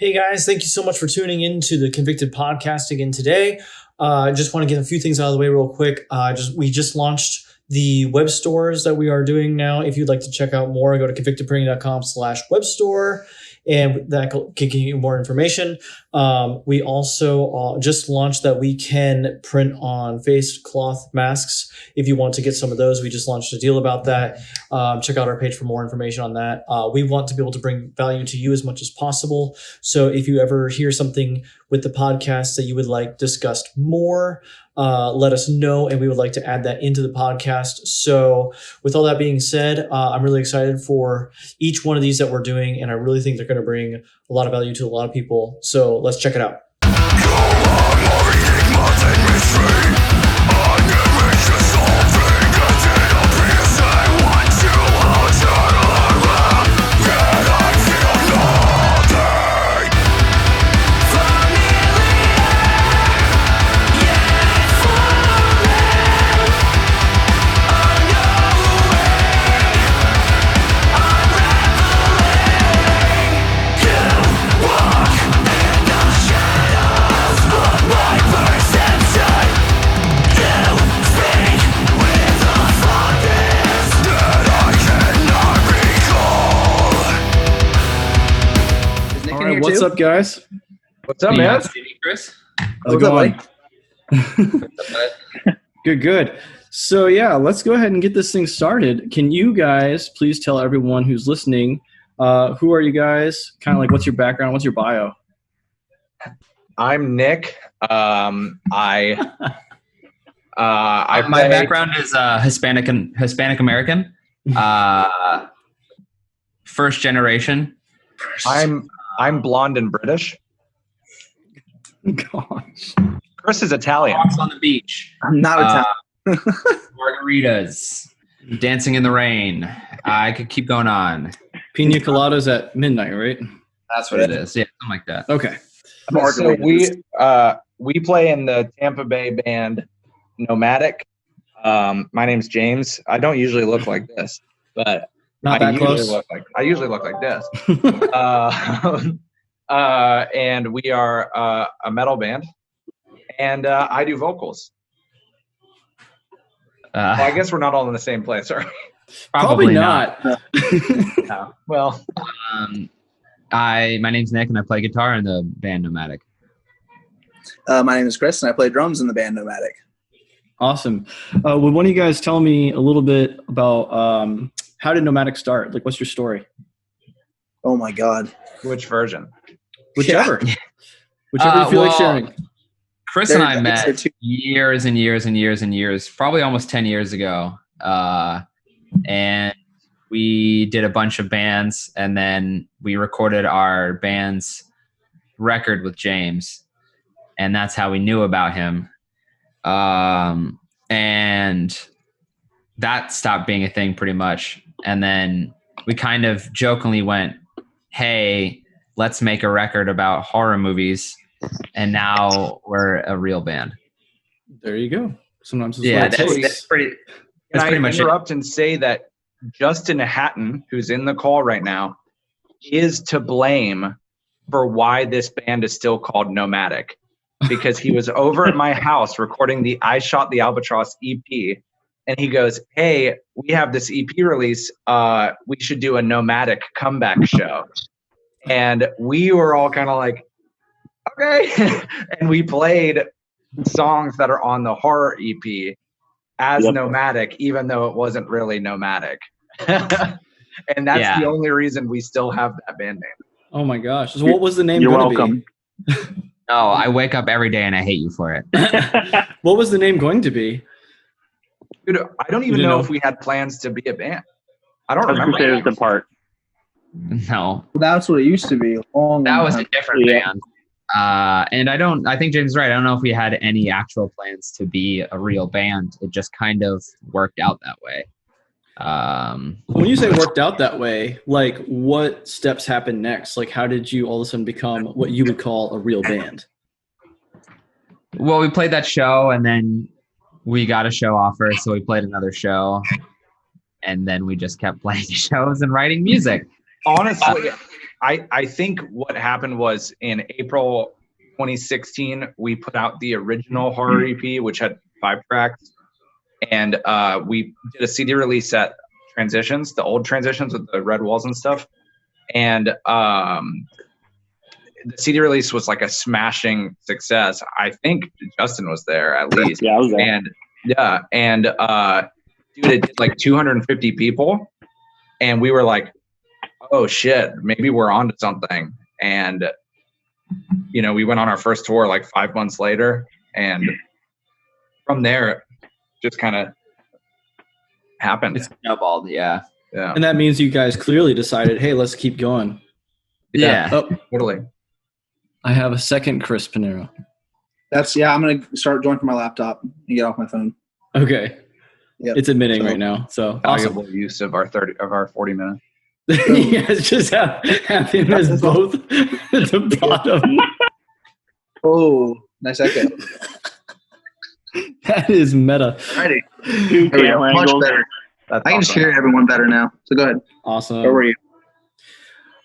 Hey guys, thank you so much for tuning in to the Convicted Podcast again today. I just want to get a few things out of the way real quick. We just launched the web stores that we are doing now. If you'd like to check out more, go to convictedprinting.com/webstore, and that can give you more information. We also just launched that we can print on face cloth masks. If you want to get some of those, we just launched a deal about that. Check out our page for more information on that. We want to be able to bring value to you as much as possible. So if you ever hear something with the podcast that you would like discussed more, let us know, and we would like to add that into the podcast. So with all that being said, I'm really excited for each one of these that we're doing, and I really think they're going to bring a lot of value to a lot of people. So let's check it out. What's up, guys? What's up, man? Chris. How's it going? Good. So yeah, let's go ahead and get this thing started. Can you guys please tell everyone who's listening, who are you guys? Kind of like, what's your background? What's your bio? I'm Nick. My background is Hispanic American, first generation. I'm blonde and British. Gosh. Chris is Italian. Walks on the beach. I'm not Italian. Margaritas. Dancing in the rain. I could keep going on. Pina coladas at midnight, right? That's what it is. Yeah, something like that. Okay. So we play in the Tampa Bay band Nomvdic. My name's James. I don't usually look like this, but Not that close. I usually look like this. And we are a metal band, and I do vocals. Well, I guess we're not all in the same place, are we? Probably not. No. Well, my name's Nick, and I play guitar in the band Nomvdic. My name is Chris, and I play drums in the band Nomvdic. Awesome. Would one of you guys tell me a little bit about how did Nomvdic start? Like, what's your story? Oh my God. which version? Whichever. Whichever you feel like sharing. Chris and I met years and years and years and years, probably almost 10 years ago. And we did a bunch of bands, and then we recorded our band's record with James. And that's how we knew about him. And that stopped being a thing pretty much. And then we kind of jokingly went, hey, let's make a record about horror movies. And now we're a real band. There you go. Sometimes it's that's pretty. Can I interrupt and say that Justin Hatton, who's in the call right now, is to blame for why this band is still called Nomvdic, because he was over at my house recording the I Shot the Albatross EP, and he goes, hey, we have this EP release. We should do a Nomvdic comeback show. And we were all kind of like, okay. And we played songs that are on the horror EP as Nomvdic, even though it wasn't really Nomvdic. And that's the only reason we still have that band name. Oh my gosh. So what was the name You're going welcome. to be? No, I wake up every day and I hate you for it. What was the name going to be? Dude, I don't even know if we had plans to be a band. I don't remember. Crusaders Depart. No. That's what it used to be. That was a different band. And I think James is right. I don't know if we had any actual plans to be a real band. It just kind of worked out that way. When you say worked out that way, like what steps happened next? Like how did you all of a sudden become what you would call a real band? Well, we played that show and then we got a show offer. So we played another show and then we just kept playing shows and writing music. Honestly, I think what happened was in April 2016, we put out the original horror EP, which had 5 tracks. And we did a CD release at Transitions, the old Transitions with the red walls and stuff. And the CD release was like a smashing success. I think Justin was there at least. Yeah, I was there. And dude, it did like 250 people. And we were like, oh shit, maybe we're onto something. And, we went on our first tour like 5 months later. And from there, just kind of happened. It's snowballed, yeah. And that means you guys clearly decided, hey, let's keep going. Yeah. Oh, Totally. I have a second Chris Pinero. I'm going to start joining from my laptop and get off my phone. Okay. Yep. It's admitting right now. So Valuable awesome. use of our 40 minutes. Yeah, it's just having us both at the bottom. Oh, nice echo. That is meta. Alrighty. Camera Much angles. better. That's I can just awesome. hear everyone better now. So go ahead. Awesome. Where were you?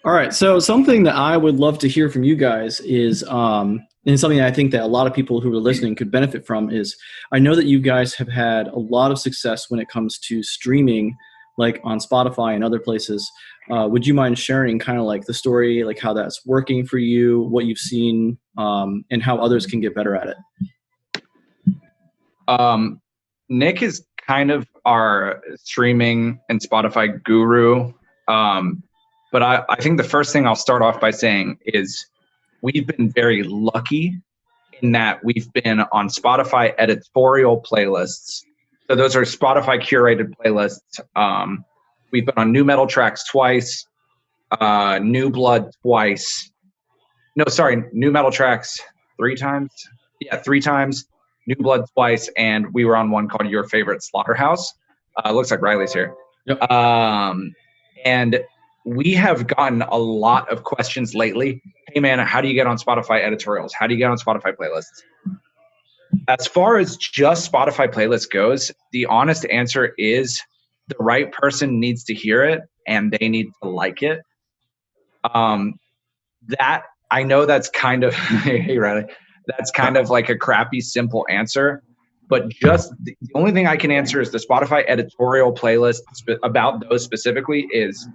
All right. So something that I would love to hear from you guys is, and something I think that a lot of people who are listening could benefit from is, I know that you guys have had a lot of success when it comes to streaming, like on Spotify and other places. Would you mind sharing kind of like the story, like how that's working for you, what you've seen, and how others can get better at it? Nick is kind of our streaming and Spotify guru. But I think the first thing I'll start off by saying is we've been very lucky in that we've been on Spotify editorial playlists. So those are Spotify curated playlists. We've been on New Metal Tracks twice, New Blood twice. No, sorry, New Metal Tracks 3 times. Yeah, 3 times. New Blood twice, and we were on one called Your Favorite Slaughterhouse. Looks like Riley's here. Yep. And we have gotten a lot of questions lately. Hey man, how do you get on Spotify editorials? How do you get on Spotify playlists? As far as just Spotify playlist goes, the honest answer is the right person needs to hear it and they need to like it. That I know that's kind of hey Riley, that's kind of like a crappy simple answer, but just the only thing I can answer is the Spotify editorial playlist about those specifically is,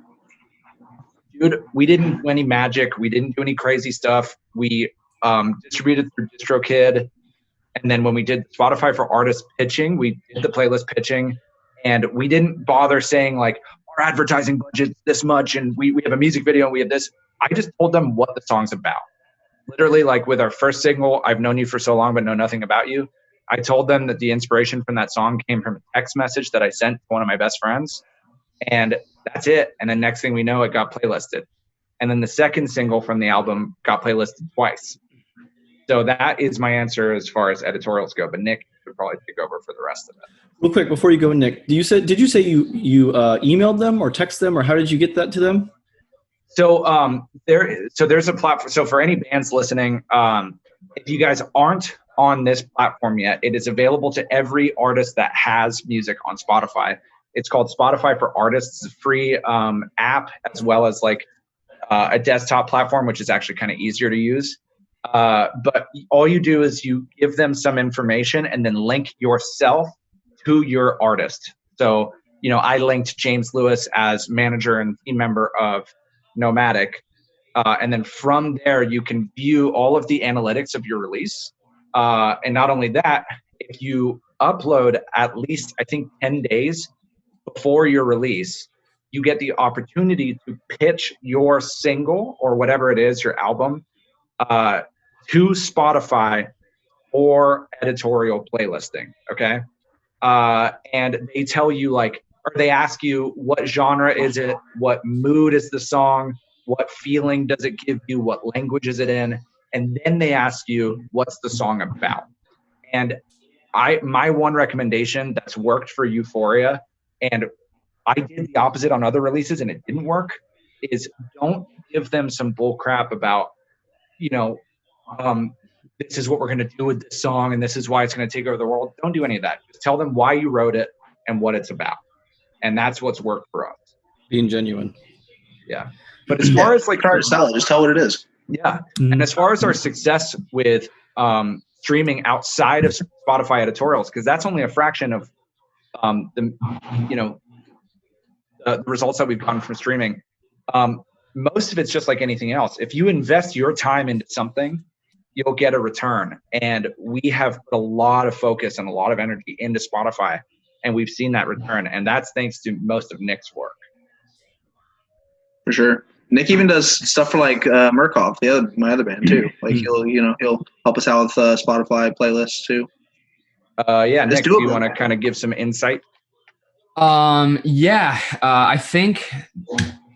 dude, we didn't do any magic, we didn't do any crazy stuff. We distributed through DistroKid. And then when we did Spotify for Artists pitching, we did the playlist pitching, and we didn't bother saying like our advertising budget's this much and we have a music video and we have this. I just told them what the song's about. Literally, like with our first single, I've known you for so long but know nothing about you. I told them that the inspiration from that song came from a text message that I sent to one of my best friends, and that's it. And then next thing we know, it got playlisted. And then the second single from the album got playlisted twice. So that is my answer as far as editorials go. But Nick would probably take over for the rest of it. Real quick, before you go, Nick, did you say you emailed them or text them, or how did you get that to them? So there's a platform. So for any bands listening, if you guys aren't on this platform yet, it is available to every artist that has music on Spotify. It's called Spotify for Artists. It's a free app, as well as like a desktop platform, which is actually kind of easier to use. But all you do is you give them some information and then link yourself to your artist. So, I linked James Lewis as manager and team member of Nomvdic. And then from there, you can view all of the analytics of your release. And not only that, if you upload at least, I think, 10 days before your release, you get the opportunity to pitch your single or whatever it is, your album, to Spotify for editorial playlisting. Okay. And they tell you or they ask you, what genre is it? What mood is the song? What feeling does it give you? What language is it in? And then they ask you, what's the song about? And my one recommendation that's worked for Euphoria, and I did the opposite on other releases and it didn't work, is don't give them some bull crap about, this is what we're going to do with this song and this is why it's going to take over the world. Don't do any of that. Just tell them why you wrote it and what it's about. And that's what's worked for us. Being genuine. Yeah. But as far as like hard to sell it, just tell what it is. Yeah. And as far as our success with streaming outside of Spotify editorials, because that's only a fraction of the results that we've gotten from streaming. Most of it's just like anything else. If you invest your time into something, you'll get a return. And we have put a lot of focus and a lot of energy into Spotify, and we've seen that return. And that's thanks to most of Nick's work. For sure. Nick even does stuff for like Murkoff, my other band too. Like he'll help us out with Spotify playlists too. Nick, do you want to kind of give some insight? I think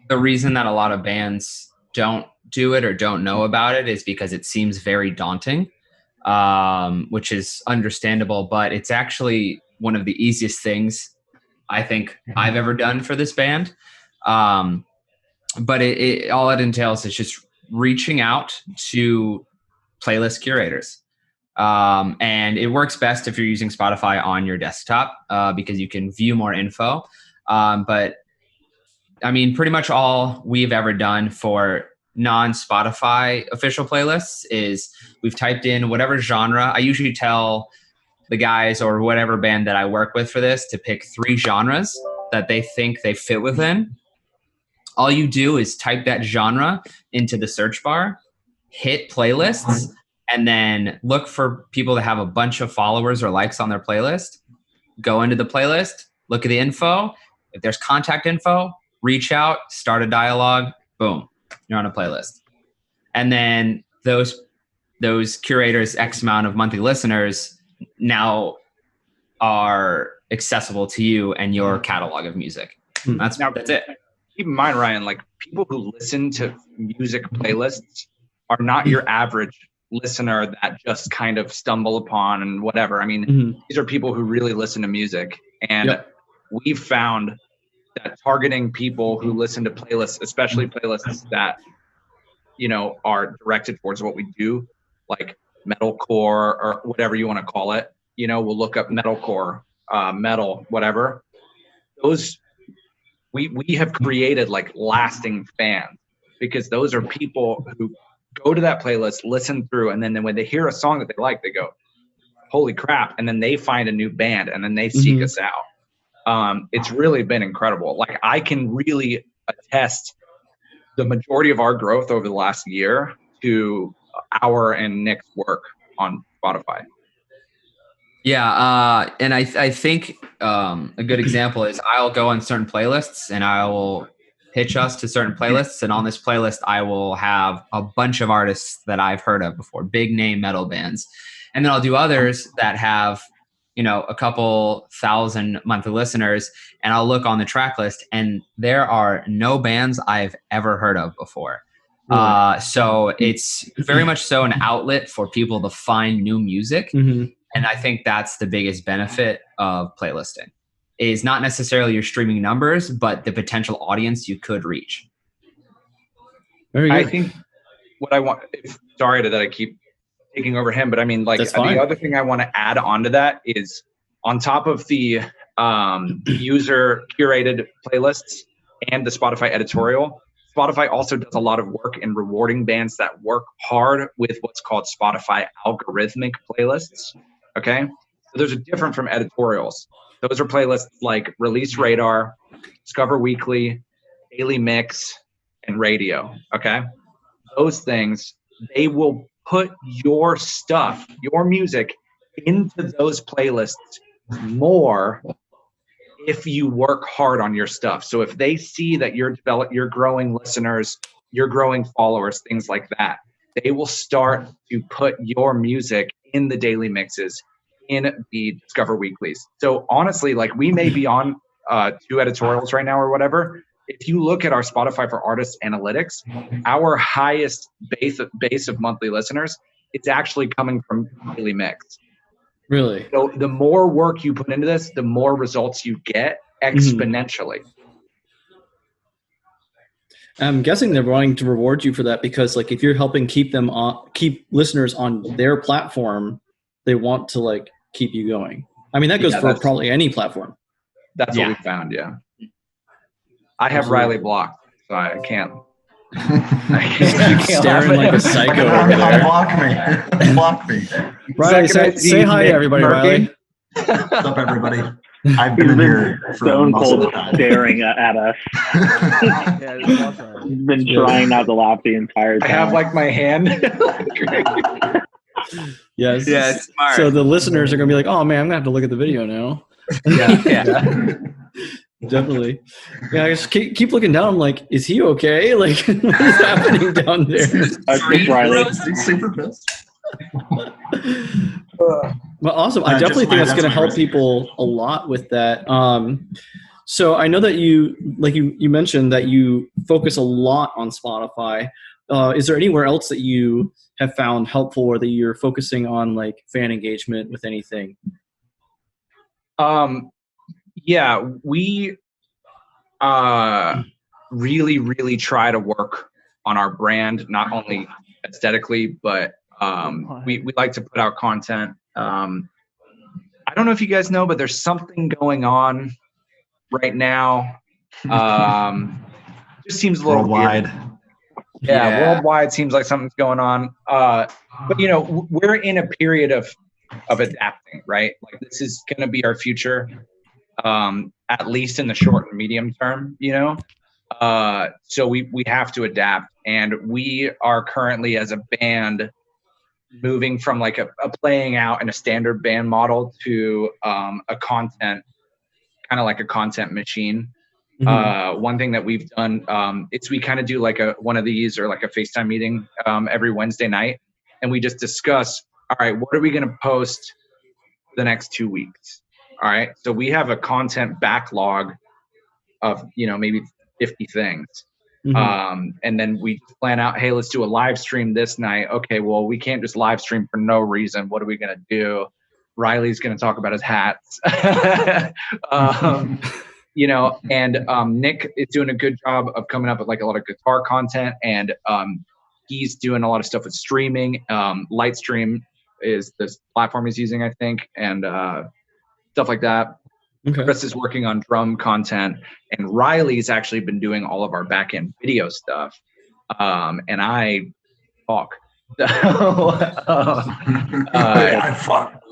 the reason that a lot of bands don't do it or don't know about it is because it seems very daunting, which is understandable, but it's actually one of the easiest things I think I've ever done for this band. But it all it entails is just reaching out to playlist curators. And it works best if you're using Spotify on your desktop because you can view more info. But I mean, pretty much all we've ever done for non-Spotify official playlists is we've typed in whatever genre. I usually tell the guys or whatever band that I work with for this to pick 3 genres that they think they fit within. All you do is type that genre into the search bar, hit playlists, and then look for people that have a bunch of followers or likes on their playlist. Go into the playlist, look at the info. If there's contact info, reach out, start a dialogue, boom, you're on a playlist. And then those curators, X amount of monthly listeners now are accessible to you and your catalog of music. That's it. Keep in mind, Ryan, like people who listen to music playlists are not your average listener that just kind of stumble upon and whatever. I mean, these are people who really listen to music. And we've found that targeting people who listen to playlists, especially playlists that, are directed towards what we do, like metalcore or whatever you want to call it, we'll look up metalcore, metal, whatever. Those we have created like lasting fans because those are people who go to that playlist, listen through, and then when they hear a song that they like, they go, holy crap. And then they find a new band and then they seek us out. It's really been incredible. Like I can really attest the majority of our growth over the last year to our and Nick's work on Spotify. Yeah, and I think a good example is I'll go on certain playlists and I will pitch us to certain playlists, and on this playlist I will have a bunch of artists that I've heard of before, big name metal bands, and then I'll do others that have a couple thousand monthly listeners, and I'll look on the track list and there are no bands I've ever heard of before. So it's very much so an outlet for people to find new music. And I think that's the biggest benefit of playlisting is not necessarily your streaming numbers, but the potential audience you could reach. Very good. I think what I want, sorry that I keep taking over him, but I mean, like the other thing I want to add onto that is on top of the user curated playlists and the Spotify editorial, Spotify also does a lot of work in rewarding bands that work hard with what's called Spotify algorithmic playlists. Okay. So those are different from editorials. Those are playlists like Release Radar, Discover Weekly, Daily Mix, and Radio. Okay. Those things, they will put your stuff, your music into those playlists more if you work hard on your stuff. So if they see that you're growing listeners, you're growing followers, things like that, they will start to put your music in the daily mixes, in the Discover Weeklies. So honestly, like we may be on 2 editorials right now or whatever. If you look at our Spotify for Artists analytics, our highest base of monthly listeners, it's actually coming from Daily Mix. Really? So the more work you put into this, the more results you get exponentially. I'm guessing they're wanting to reward you for that because, like, if you're helping keep listeners on their platform, they want to like keep you going. I mean, that goes for probably any platform. That's what we found. Yeah, I have Riley blocked, so I can't Staring like a psycho over there. Block me. Riley, say hi to everybody, Riley. What's up, everybody? I've been in here for stone most of cold the time. staring at us. He's been trying not to laugh the entire time. I have like my hand. Yes. Yeah, it's smart. So the listeners are gonna be like, "Oh man, I'm gonna have to look at the video now." Yeah. Definitely. Yeah, I just keep looking down. I'm like, is he okay? Like, what is happening down there? Just Riley. He's super pissed. Well, awesome. I definitely think that's going to help people a lot with that. So I know that you mentioned that you focus a lot on Spotify. Is there anywhere else that you have found helpful, or that you're focusing on like fan engagement with anything? Yeah, we really, really try to work on our brand, not only aesthetically, but we like to put out content. I don't know if you guys know, but there's something going on right now. Just seems a little Worldwide. weird. Yeah, worldwide seems like something's going on. But you know, we're in a period of adapting, right? Like this is going to be our future, at least in the short and medium term. You know, so we have to adapt, and we are currently as a band moving from like a playing out in a standard band model to a content, kind of like a content machine. Mm-hmm. One thing that we've done is we kind of do like one of these or like a FaceTime meeting every Wednesday night, and we just discuss, all right, what are we going to post the next 2 weeks? All right, so we have a content backlog of, you know, maybe 50 things. Mm-hmm. And then we plan out, hey, let's do a live stream this night. Okay, well, we can't just live stream for no reason. What are we going to do? Riley's going to talk about his hats. You know, and Nick is doing a good job of coming up with like a lot of guitar content, and he's doing a lot of stuff with streaming. Lightstream is this platform he's using, I think, and stuff like that. Okay. Chris is working on drum content, and Riley's actually been doing all of our back-end video stuff. And I talk. So, I fuck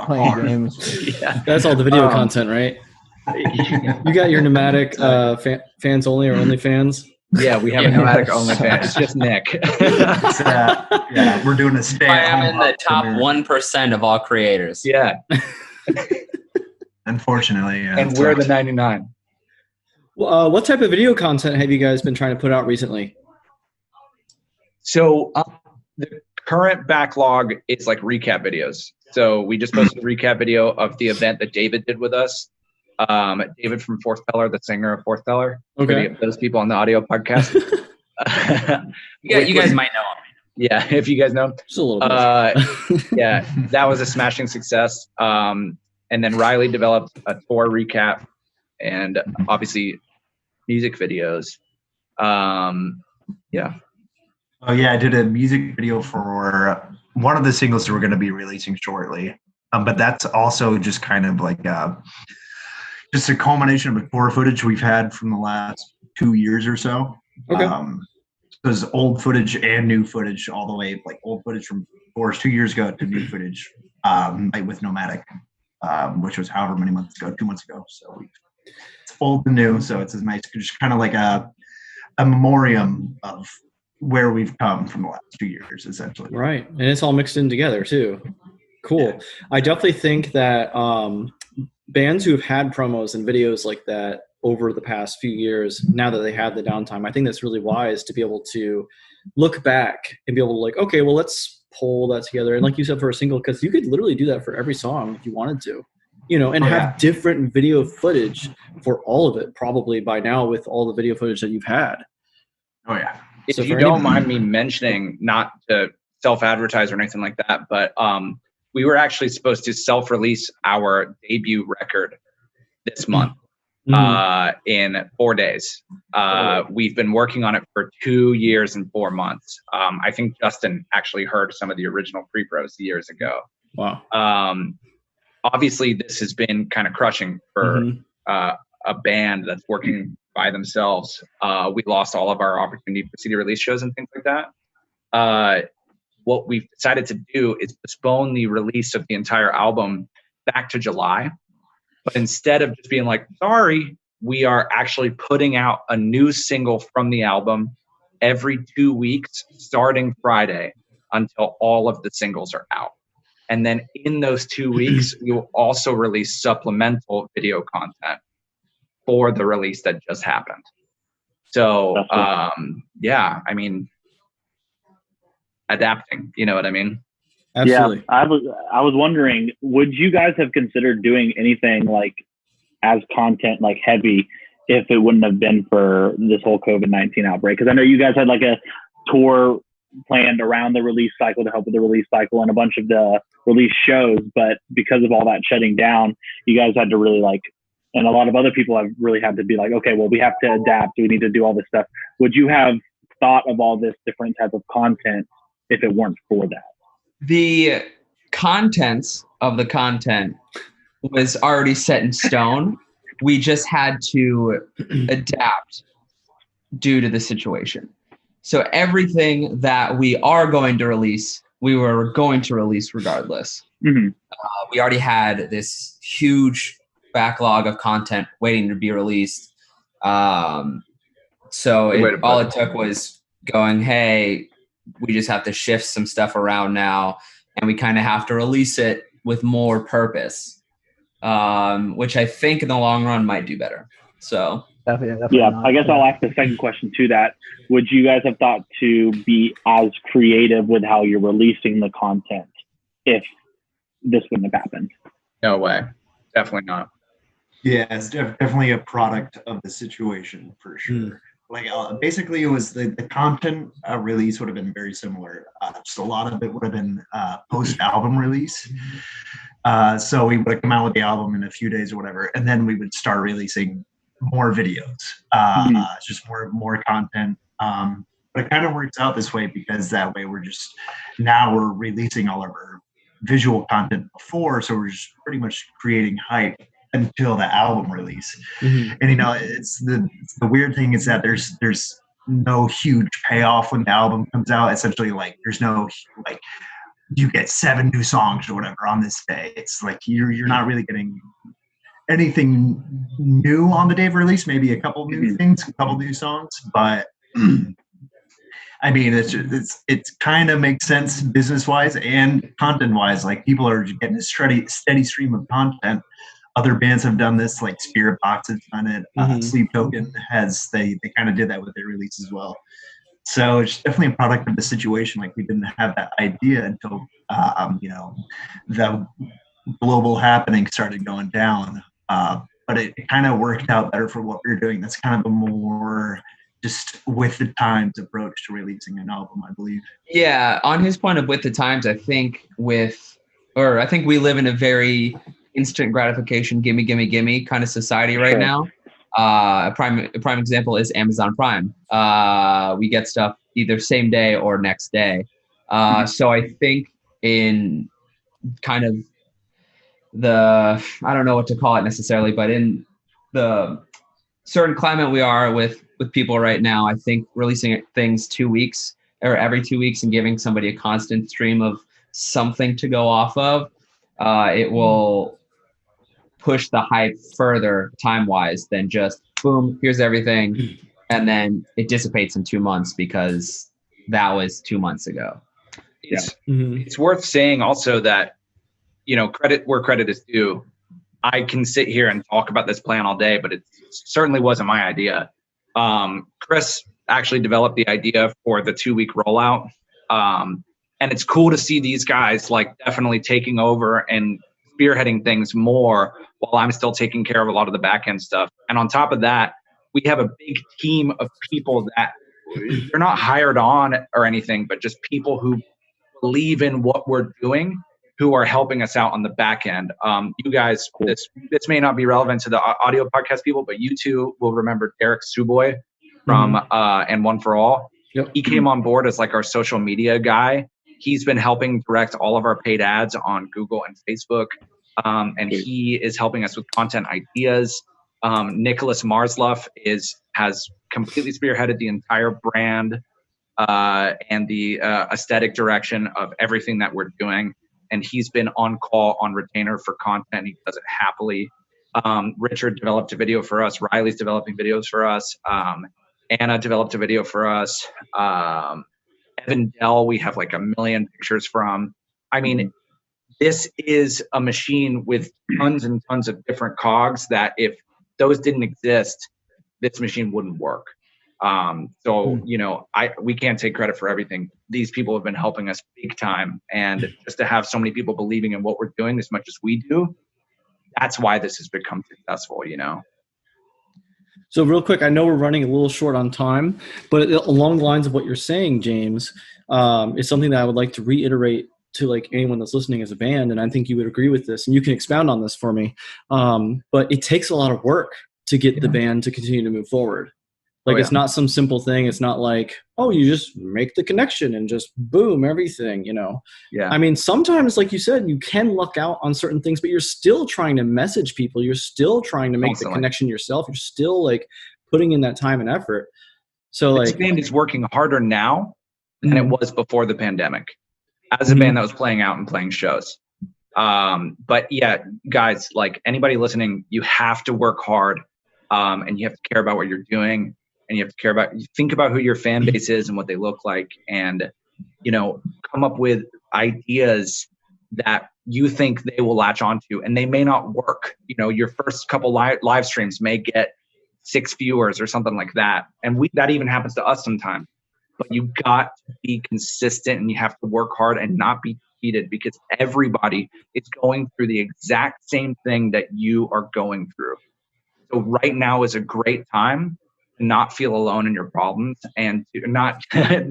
playing games. Yeah. That's all the video content, right? You got your Nomvdic fans only or only fans? Yeah, we have a Nomvdic only fan. It's just Nick. Yeah, we're doing a stay. I am in the top 1% of all creators. Yeah. Unfortunately, yeah. And we're the 99. Well, what type of video content have you guys been trying to put out recently? So the current backlog is like recap videos. So we just posted a recap video of the event that David did with us. David from Fourth Pillar, the singer of Fourth Pillar. Okay. Those people on the audio podcast. Yeah, you guys might know him. Yeah, if you guys know him. Just a little bit. Yeah, that was a smashing success. And then Riley developed a tour recap and obviously music videos. Yeah. Oh yeah, I did a music video for one of the singles that we're going to be releasing shortly. But that's also just kind of like just a culmination of the tour footage we've had from the last 2 years or so. Okay. There's old footage and new footage, all the way like old footage from tours 2 years ago to new footage with Nomvdic. Which was however many months ago, 2 months ago. So it's old and new. So it's nice, just kind of like a memoriam of where we've come from the last 2 years, essentially. Right. And it's all mixed in together too. Cool. Yeah. I definitely think that bands who have had promos and videos like that over the past few years, now that they have the downtime, I think that's really wise to be able to look back and be able to like, okay, well, let's pull that together. And like you said, for a single, because you could literally do that for every song if you wanted to, you know, and have different video footage for all of it, probably by now with all the video footage that you've had. Oh yeah. If you don't mind me mentioning, not to self-advertise or anything like that, but we were actually supposed to self-release our debut record this month in 4 days. We've been working on it for 2 years and 4 months. I think Justin actually heard some of the original pre-pros years ago. Wow. Obviously, this has been kind of crushing for a band that's working by themselves, we lost all of our opportunity for CD release shows and things like that. What we've decided to do is postpone the release of the entire album back to July. But instead of just being like, sorry, we are actually putting out a new single from the album every 2 weeks, starting Friday, until all of the singles are out. And then in those 2 weeks, we will also release supplemental video content for the release that just happened. So, yeah, I mean, adapting, you know what I mean? Absolutely. Yeah, I was wondering, would you guys have considered doing anything like as content like heavy if it wouldn't have been for this whole COVID-19 outbreak? Because I know you guys had like a tour planned around the release cycle to help with the release cycle and a bunch of the release shows, but because of all that shutting down, you guys had to really like, and a lot of other people have really had to be like, okay, well, we have to adapt. We need to do all this stuff. Would you have thought of all this different type of content if it weren't for that? The contents of the content was already set in stone. We just had to adapt due to the situation. So everything that we are going to release, we were going to release regardless. Mm-hmm. We already had this huge backlog of content waiting to be released. All it took was going, hey, we just have to shift some stuff around now, and we kind of have to release it with more purpose, which I think in the long run might do better. So definitely I guess I'll ask the second question to that. Would you guys have thought to be as creative with how you're releasing the content if this wouldn't have happened? No way. Definitely not. Yeah, it's definitely a product of the situation for sure. Like basically, it was the content release would have been very similar. Just a lot of it would have been post-album release. So we would have come out with the album in a few days or whatever, and then we would start releasing more videos, just more content. But it kind of works out this way because that way we're releasing all of our visual content before, so we're just pretty much creating hype until the album release. And it's the weird thing is that there's no huge payoff when the album comes out. Essentially, like there's no like you get 7 new songs or whatever on this day. It's like you're not really getting anything new on the day of release. Maybe a couple new things, a couple new songs, but I mean, it's kind of makes sense business wise and content wise. Like people are getting a steady stream of content. Other bands have done this, like Spirit Box has done it. Sleep Token they kind of did that with their release as well. So it's definitely a product of the situation. Like we didn't have that idea until the global happening started going down. But it kind of worked out better for what we were doing. That's kind of a more just with the times approach to releasing an album, I believe. Yeah, on his point of with the times, I think we live in a very instant gratification, gimme kind of society right now. A prime example is Amazon Prime. We get stuff either same day or next day. So I think in kind of I don't know what to call it necessarily, but in the certain climate we are with people right now, I think releasing things 2 weeks or every 2 weeks and giving somebody a constant stream of something to go off of, it will push the hype further time-wise than just boom, here's everything, and then it dissipates in 2 months because that was 2 months ago. It's worth saying also that, credit where credit is due. I can sit here and talk about this plan all day, but it certainly wasn't my idea. Chris actually developed the idea for the 2-week rollout. And it's cool to see these guys like definitely taking over and spearheading things more while I'm still taking care of a lot of the back end stuff. And on top of that, we have a big team of people that they're not hired on or anything, but just people who believe in what we're doing, who are helping us out on the back end. You guys, this may not be relevant to the audio podcast people, but you two will remember Derek Suboy from and One for All. Yep. He came on board as like our social media guy. He's been helping direct all of our paid ads on Google and Facebook. And he is helping us with content ideas. Nicholas Marsluff has completely spearheaded the entire brand and the aesthetic direction of everything that we're doing. And he's been on call on retainer for content. He does it happily. Richard developed a video for us. Riley's developing videos for us. Anna developed a video for us. Evan Dell, we have like 1 million pictures from. I mean, this is a machine with tons and tons of different cogs that if those didn't exist, this machine wouldn't work. We can't take credit for everything. These people have been helping us big time. And just to have so many people believing in what we're doing as much as we do, that's why this has become successful, So real quick, I know we're running a little short on time, but along the lines of what you're saying, James, is something that I would like to reiterate to like anyone that's listening as a band. And I think you would agree with this, and you can expound on this for me. But it takes a lot of work to get the band to continue to move forward. Like it's not some simple thing. It's not like, oh, you just make the connection and just boom, everything, Yeah. I mean, sometimes, like you said, you can luck out on certain things, but you're still trying to message people. You're still trying to make the connection yourself. You're still like putting in that time and effort. So this band is working harder now than it was before the pandemic as a band that was playing out and playing shows. But yeah, guys, like anybody listening, you have to work hard and you have to care about what you're doing. And you have to think about who your fan base is and what they look like, and come up with ideas that you think they will latch onto, and they may not work. Your first couple live streams may get 6 viewers or something like that, and that even happens to us sometimes. But you got to be consistent, and you have to work hard and not be defeated, because everybody is going through the exact same thing that you are going through. So right now is a great time to not feel alone in your problems, and to not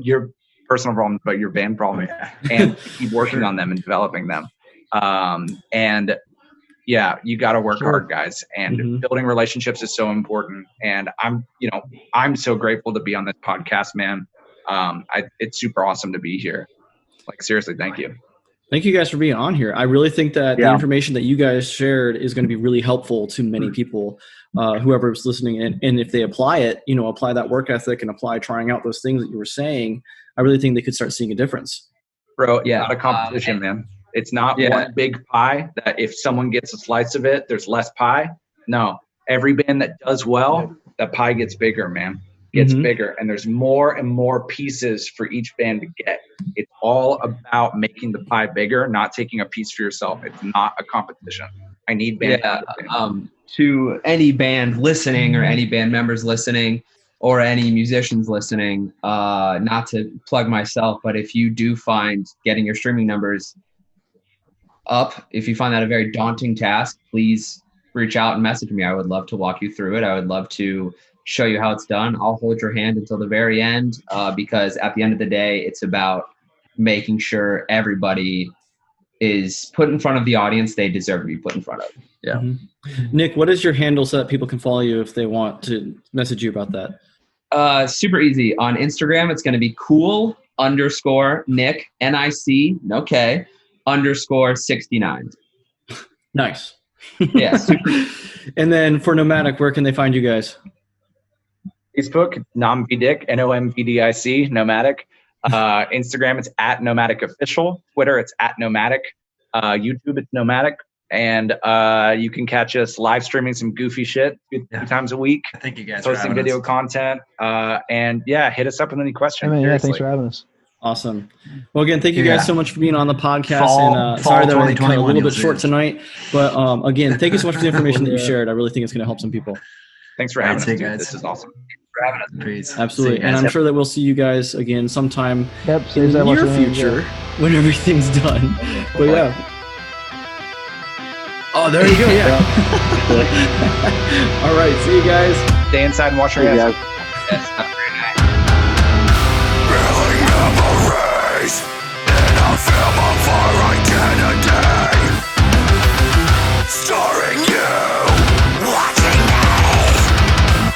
your personal problems, but your band problems, and keep working on them and developing them. And yeah, you got to work hard, guys. And building relationships is so important. And I'm so grateful to be on this podcast, man. It's super awesome to be here. Like seriously, thank you. Thank you guys for being on here. I really think that the information that you guys shared is going to be really helpful to many people, whoever is listening. And if they apply it, apply that work ethic and apply trying out those things that you were saying, I really think they could start seeing a difference. Bro, it's not a competition, man. It's not one big pie that if someone gets a slice of it, there's less pie. No, every band that does well, that pie gets bigger, man. Gets bigger, and there's more and more pieces for each band to get. It's all about making the pie bigger, not taking a piece for yourself. It's not a competition. I need band. To any band listening, or any band members listening, or any musicians listening, not to plug myself, but if you do find getting your streaming numbers up, if you find that a very daunting task, please reach out and message me. I would love to walk you through it. I would love to show you how it's done. I'll hold your hand until the very end, because at the end of the day, it's about making sure everybody is put in front of the audience they deserve to be put in front of. Yeah. Nick, what is your handle so that people can follow you if they want to message you about that? Super easy. On Instagram, it's going to be cool_Nick, NIC, no K, _69. Nice. Yeah. Super. And then for Nomvdic, where can they find you guys? Facebook, Nomvdic, Nomvdic, Nomvdic. Instagram, it's @NomvdicOfficial. Twitter, it's @Nomvdic. YouTube, it's Nomvdic. And you can catch us live streaming some goofy shit 2 times a week. I think you guys posting video content. And hit us up with any questions. Thanks for having us. Awesome. Well, again, thank you guys so much for being on the podcast. Sorry that we're a little bit short tonight. But again, thank you so much for the information that you shared. I really think it's going to help some people. Thanks for having us, guys. This is awesome. Thanks for having us. Peace. Absolutely. And I'm sure that we'll see you guys again sometime in the near near future when everything's done. But yeah. Oh, there you go. Yeah. All right. See you guys. Stay inside and wash your hands. Yes, have a great night. Reeling memories in a film of our identity, starring you, watching me,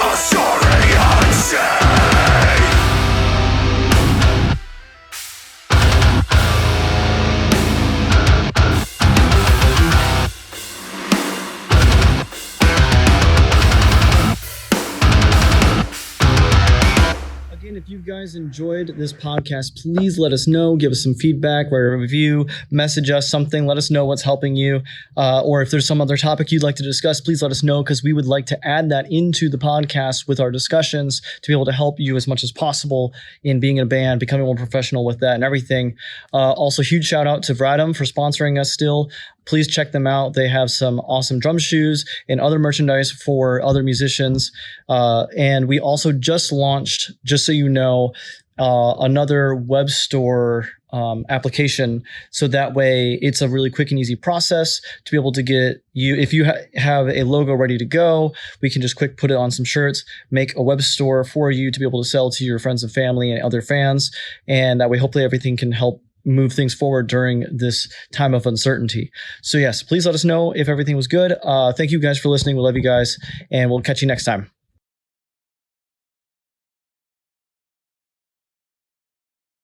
a story unseen. guys enjoyed this podcast, please let us know. Give us some feedback, write a review, message us something. Let us know what's helping you. Or if there's some other topic you'd like to discuss, please let us know, because we would like to add that into the podcast with our discussions to be able to help you as much as possible in being in a band, becoming more professional with that and everything. Also, huge shout out to Vradom for sponsoring us still. Please check them out. They have some awesome drum shoes and other merchandise for other musicians. And we also just launched, just so you know, another web store application. So that way it's a really quick and easy process to be able to get you, if you have a logo ready to go, we can just quick put it on some shirts, make a web store for you to be able to sell to your friends and family and other fans. And that way, hopefully everything can help move things forward during this time of uncertainty. So yes, please let us know if everything was good. Thank you guys for listening. We love you guys, and we'll catch you next time.